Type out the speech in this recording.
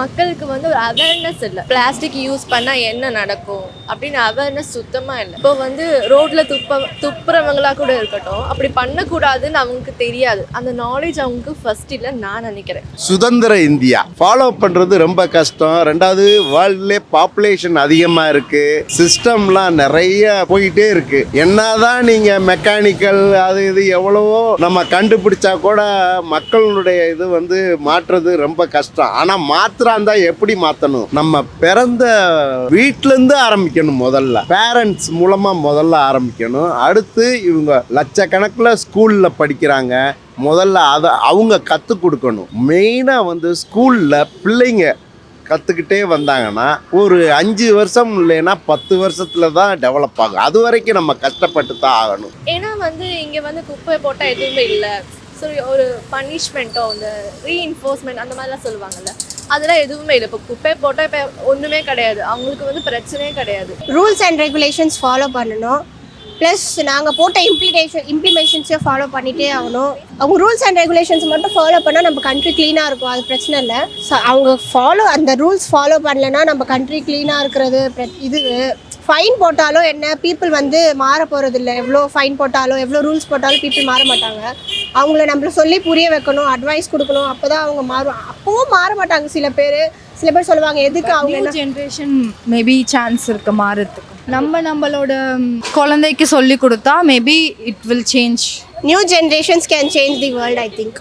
மக்களுக்கு வந்து ஒரு அவேர்னஸ் இல்லை. பிளாஸ்டிக் யூஸ் பண்ணால் என்ன நடக்கும் அப்படின்னு அவேர்னஸ் சுத்தமாக இல்லை. இப்போ வந்து ரோட்டில் துப்புறவங்களா கூட இருக்கட்டும், அப்படி பண்ணக்கூடாதுன்னு அவங்களுக்கு தெரியாது. அந்த நாலேஜ் அவங்களுக்கு ஃபர்ஸ்ட் இல்லைன்னு நான் நினைக்கிறேன். சுதந்திர இந்தியா ஃபாலோ பண்ணுறது ரொம்ப கஷ்டம். ரெண்டாவது வேர்ல்ட்லே பாப்புலேஷன் அதிகமாக இருக்குது, சிஸ்டம்லாம் நிறைய போயிட்டே இருக்குது. என்னதான் நீங்கள் மெக்கானிக்கல் அது இது எவ்வளவோ நம்ம கண்டுபிடிச்சா கூட மக்களுடைய இது வந்து மாற்றுறது ரொம்ப கஷ்டம். ஆனால் மாத்திராந்தா எப்படி மாற்றணும்? நம்ம பிறந்த வீட்டிலேருந்து ஆரம்பிக்கணும். முதல்ல பேரண்ட்ஸ் மூலமாக முதல்ல ஆரம்பிக்கணும். அடுத்து இவங்க லட்சக்கணக்கில் ஸ்கூலில் படிக்கிறாங்க, முதல்ல அதை அவங்க கற்றுக் கொடுக்கணும். மெயினாக வந்து ஸ்கூலில் பிள்ளைங்க கற்றுக்கிட்டே வந்தாங்கன்னா ஒரு 5 வருஷம் இல்லைன்னா 10 வருஷத்துல தான் டெவலப் ஆகும். அது வரைக்கும் நம்ம கஷ்டப்பட்டு தான் ஆகணும். ஏன்னா வந்து இங்கே வந்து குப்பை போட்டால் எதுவுமே இல்லை, ஸோ ஒரு பனிஷ்மெண்ட்டோ இந்த ரீஇன்ஃபோர்ஸ்மெண்ட் அந்த மாதிரிலாம் சொல்லுவாங்கல்ல, அதெல்லாம் எதுவுமே இல்லை. இப்போ குப்பை போட்டால் இப்போ ஒன்றுமே கிடையாது, அவங்களுக்கு வந்து பிரச்சனையே கிடையாது. ரூல்ஸ் அண்ட் ரெகுலேஷன்ஸ் ஃபாலோ பண்ணணும். ப்ளஸ் நாங்கள் போட்ட இம்ப்ளிமெண்டேஷன்ஸை ஃபாலோ பண்ணிகிட்டே ஆகணும். அவங்க ரூல்ஸ் அண்ட் ரெகுலேஷன்ஸ் மட்டும் ஃபாலோ பண்ணால் நம்ம கண்ட்ரி க்ளீனாக இருக்கும், அது பிரச்சனை இல்லை. ஸோ அவங்க அந்த ரூல்ஸ் ஃபாலோ பண்ணலைன்னா நம்ம கண்ட்ரி க்ளீனாக இருக்கிறது இது. ஃபைன் போட்டாலும் என்ன, பீப்புள் வந்து மாற போகிறது இல்லை. எவ்வளோ ஃபைன் போட்டாலும் எவ்வளோ ரூல்ஸ் போட்டாலும் பீப்புள் மாற மாட்டாங்க. அவங்கள நம்மள சொல்லி புரிய வைக்கணும், அட்வைஸ் கொடுக்கணும், அப்போ தான் அவங்க மாறும். அப்போவும் மாற மாட்டாங்க. சில பேர் சொல்லுவாங்க எதுக்கு அவங்க ஜென்ரேஷன் மேபி சான்ஸ் இருக்கு மாறதுக்கு. நம்மளோட குழந்தைக்கு சொல்லி கொடுத்தா maybe it will change. New generations can change the world, I think.